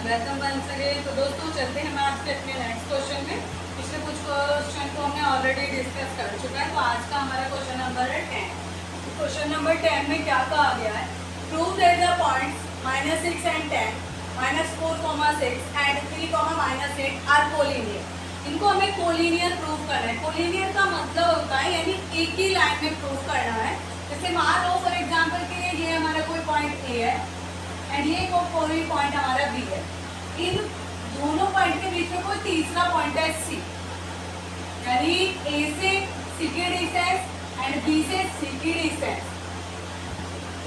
Welcome once again. तो दोस्तों चलते हैं हम आज के अपने नेक्स्ट क्वेश्चन में। पिछले कुछ क्वेश्चन को हमने ऑलरेडी डिस्कस कर चुका है, तो आज का हमारा क्वेश्चन नंबर है 10। क्वेश्चन नंबर 10 में क्या कहा गया है? Prove that the points -6 and 10, -4, 6 and 3, -8 are collinear. इनको हमें कोलिनियर प्रूव करना है। कोलिनियर का मतलब होता है यानी एक ही लाइन में प्रूव करना है। जैसे मान लो फॉर एग्जाम्पल के लिए ये हमारा कोई पॉइंट ए है एंड ये कोई पॉइंट हमारा बी है। इन दोनों पॉइंट के बीच में कोई तीसरा पॉइंट है सी, यानी ए से सी की डिस्टेंस एंड बी से सी की डिस्टेंस,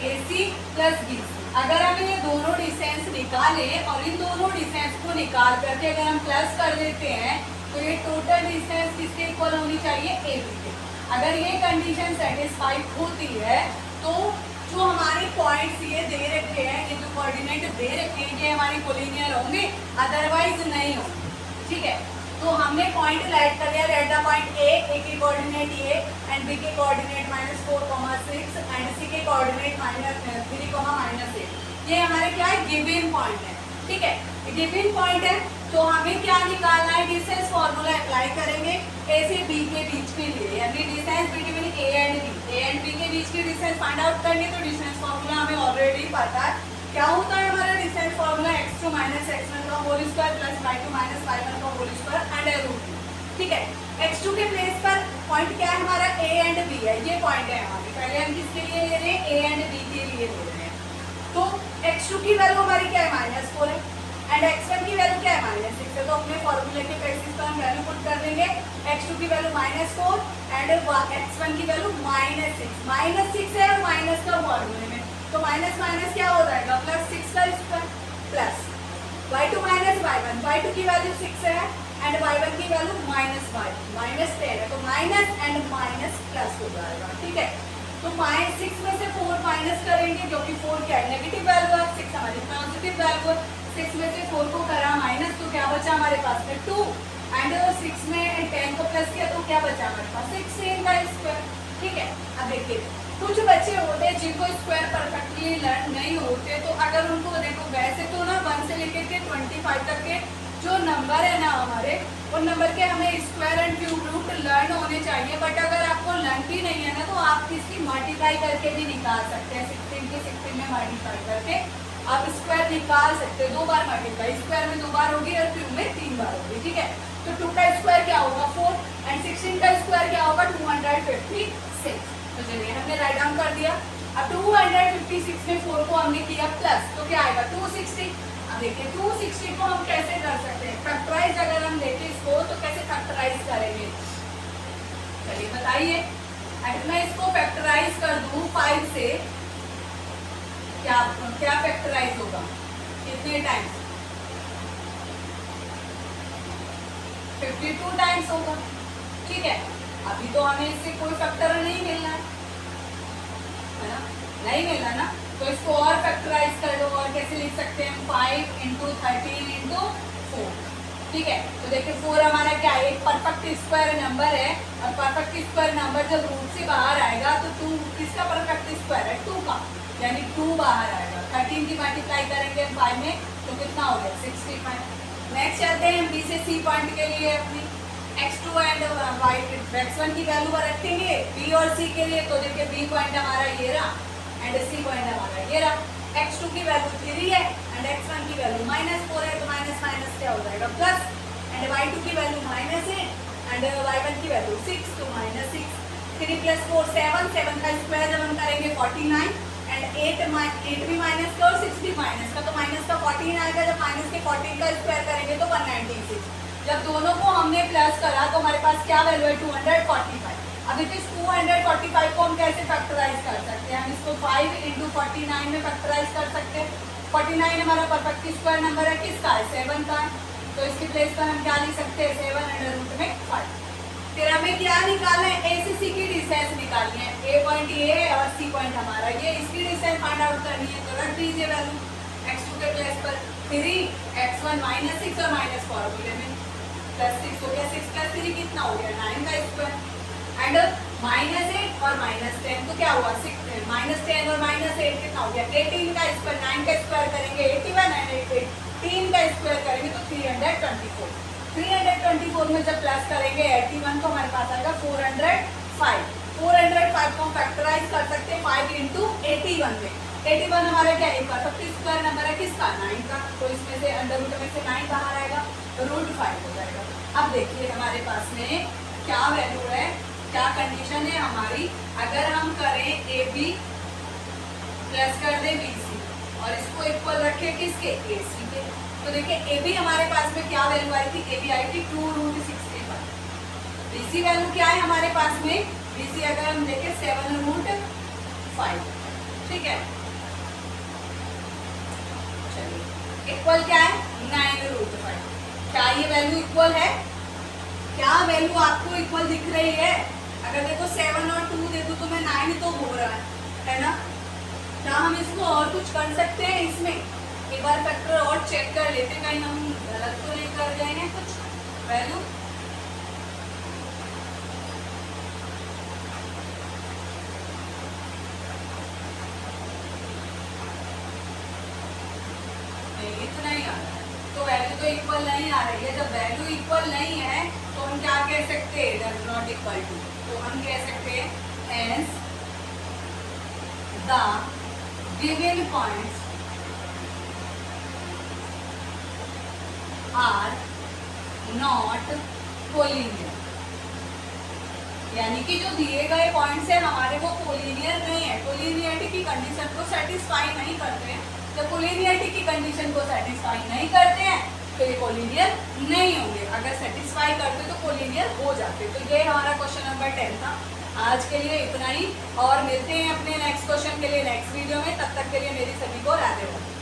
ए सी प्लस बी सी। अगर हम ये दोनों डिस्टेंस निकाले और इन दोनों डिस्टेंस को निकाल करके अगर हम प्लस कर देते हैं तो ये टोटल डिस्टेंस किसके इक्वल होनी चाहिए? ए बी के। अगर ये कंडीशन सेटिस्फाइड होती है तो जो हमारे पॉइंट्स ये दे रखे हैं, ये जो कोऑर्डिनेट दे रखे हैं, ये हमारे कोलिनियर होंगे, अदरवाइज नहीं होंगे। ठीक है, तो हमने पॉइंट राइट कर दिया। लेट द पॉइंट ए के कोऑर्डिनेट ये एंड बी के कोऑर्डिनेट -4, 6 एंड सी के कोऑर्डिनेट -3, -8। ये हमारे क्या है? गिवन पॉइंट है। ठीक है, गिवन पॉइंट है तो हमें क्या निकालना है? डिस्टेंस फॉर्मूला अप्लाई करेंगे ए से बी के बीच के लिए, यानी distance between A and B के बीच की डिस्टेंस फाइंड आउट करनी है। तो डिस्टेंस फॉर्मूला हमें ऑलरेडी पता है। क्या होता है हमारा डिस्टेंस फॉर्मूला? x2 - x1 का whole square plus y2 - y1 का होल स्क्वायर एंड √2। ठीक है, x2 के प्लेस पर पॉइंट क्या है हमारा? a एंड b है। ये पॉइंट है हमारे। पहले हम किसके लिए ले रहे हैं? a एंड b के लिए ले रहे हैं। तो x2 की वैल्यू हमारी क्या है? -4 है एंड x1 की वैल्यू क्या है? -6 है। तो अपने फॉर्मूले के बेसिस पर हम वैल्यू पुट कर देंगे। x2 की वैल्यू -4 एंड x1 की वैल्यू -6 है और माइनस का फॉर्मूले में, तो माइनस माइनस क्या हो जाएगा? +6 का square plus y2 - y1। y2 की वैल्यू 6 है एंड y1 की वैल्यू -10 है, तो माइनस एंड माइनस प्लस हो जाएगा। ठीक है, तो -6 में से 4 माइनस करेंगे क्योंकि 4 क्या है? नेगेटिव वैल्यू है, 6 हमारी पॉजिटिव वैल्यू है। 6 में से 4 को करा माइनस तो क्या बचा हमारे पास में? 2 एंड 6 में 10 को प्लस किया तो क्या बचा हमारे पास? 16 का स्क्वायर। ठीक है, अब देखिए कुछ बच्चे होते हैं जिनको स्क्वायर परफेक्टली लर्न नहीं होते, तो अगर उनको देखो वैसे तो ना 1 से लेकर के 25 तक के जो नंबर है ना हमारे, उन नंबर के हमें square and cube root learn होने चाहिए। बट अगर आपको लर्न भी नहीं है ना तो आप इसकी मल्टीप्लाई करके भी निकाल सकते हैं। 16 के 16 में मल्टीप्लाई करके आप स्क्वायर निकाल सकते हैं। 2 बार मल्टीप्लाई, स्क्वायर में 2 बार होगी और क्यूब में 3 बार होगी। ठीक है, तो 2 का स्क्वायर क्या होगा? 4 एंड 16 का स्क्वायर क्या होगा? 256। तो चलिए हमने राइट डाउन कर दिया। अब 256 में 4 को हमने किया प्लस तो क्या आएगा? 260। अब देखिए 260 को हम कैसे कर सकते हैं? फैक्टराइज अगर हम देखें इसको तो कैसे फैक्टराइज करेंगे? चलिए बताइए। अगर मैं इसको फैक्टराइज कर दूं 5 से, क्या फैक्टराइज होगा? कितने टाइम्स? 52 टाइम्स होगा। ठीक है, अभी तो हमें इससे कोई फैक्टर नहीं मिलना है ना, नहीं मिलना ना, तो इसको और फैक्टराइज कर दो। और कैसे लिख सकते हैं? 5 × 13 × 4। ठीक है, तो देखिए 4 हमारा क्या है? एक परफेक्ट स्क्वायर नंबर है और परफेक्ट स्क्वायर नंबर जब रूट से बाहर आएगा तो 2 किसका परफेक्ट स्क्वायर है? 2 का, यानी 2 बाहर आएगा। 13 की मल्टीप्लाई करेंगे 5 में तो कितना हो गया? 65। नेक्स्ट चलते हैं बी से सी पॉइंट के लिए। अपनी x2 एंड x1 की वैल्यू रखेंगे बी और सी के लिए। तो देखिए बी पॉइंट हमारा ये रहा एंड सी पॉइंट हमारा ये रहा। x2 की वैल्यू 3 है एंड x1 की वैल्यू -4 है, तो माइनस माइनस क्या हो जाएगा? प्लस एंड y2 की वैल्यू -8 एंड y1 की वैल्यू 6, तो -6। 3 + 4 7 का स्क्वायर जब हम करेंगे 49 एंड 8 भी माइनस का और 6 भी माइनस का, तो माइनस का 14 आएगा। जब माइनस के 14 का स्क्वायर करेंगे तो 196। जब दोनों को हमने प्लस करा तो हमारे पास क्या वैल्यू है? 245। अब इस 245 को हम कैसे फैक्टराइज कर सकते हैं? हम इसको 5 × 49 में फैक्टराइज कर सकते हैं। 49 हमारा परफेक्ट स्क्वायर नंबर है, किसका है? 7 का है। तो इसकी प्लेस पर हम क्या लिख सकते हैं? 7 √5। फिर हमें क्या निकालना है? ए से सी की डिस्टेंस निकालनी है। ए पॉइंट ये है और सी पॉइंट हमारा ये, इसकी डिस्टेंस फाइंड आउट करनी है। तो रख दीजिए वैल्यू x2 के प्लेस पर 3, x1 -6 और माइनस फॉर्मूले में +6 हो गया। 6 + 3 कितना हो गया? 9 का स्क्वायर एंड -8 और -10 तो क्या हुआ? 6 -10 और -8 कितना हो गया? 18 का स्क्वायर। 9 का स्क्वायर करेंगे 81 एंड 3 का स्क्वायर करेंगे तो 324। 324 में जब प्लस करेंगे 81 तो हमारे पास आएगा 405। 405 को हम फैक्टराइज कर सकते हैं 5 इंटू 81 में। 81 हमारा क्या है, सबसे स्क्वायर नंबर है किसका, 9 का, तो इसमें से अंडर रूट में से 9 बाहर आएगा तो √5 हो जाएगा। अब देखिए हमारे पास में क्या वैल्यू है, क्या कंडीशन है हमारी, अगर हम करें AB प्लस कर दे BC और इसको इक्वल रखे किसके, AC के, तो देखिए AB हमारे पास में क्या वैल्यू आई थी, AB आई थी 2√65। BC वैल्यू क्या है हमारे पास में, BC अगर हम देखें 7√5, ठीक है। चलिए इक्वल क्या है 9√5, क्या ये वैल्यू इक्वल है, क्या वैल्यू आपको इक्वल दिख रही है, अगर देखो 7 और 2 देखो तो मैं 9 तो हो रहा है ना, क्या हम इसको और कुछ कर सकते हैं, इसमें एक बार फैक्टर और चेक कर लेते हैं, कहीं हम गलत तो नहीं कर जाएंगे कुछ वैल्यू। इतना ही आ रहा है तो वैल्यू तो इक्वल नहीं आ रही है। जब वैल्यू इक्वल नहीं है तो हम क्या कह सकते हैं, डज नॉट इक्वल टू, तो हम कह सकते हैं hence the given points are not collinear, यानी कि जो दिए गए पॉइंट्स है हमारे वो कोलिनियर नहीं है, कोलिनियरिटी की कंडीशन को सेटिस्फाई नहीं करते हैं। जब कोलिनियरिटी की कंडीशन को सेटिस्फाई नहीं करते हैं तो ये कोलिनियर नहीं होंगे, अगर सेटिस्फाई करते तो कोलिनियर हो जाते। तो ये हमारा क्वेश्चन नंबर 10 था। आज के लिए इतना ही और मिलते हैं अपने नेक्स्ट क्वेश्चन के लिए नेक्स्ट वीडियो में, तब तक के लिए मेरी सभी को राधे राधे।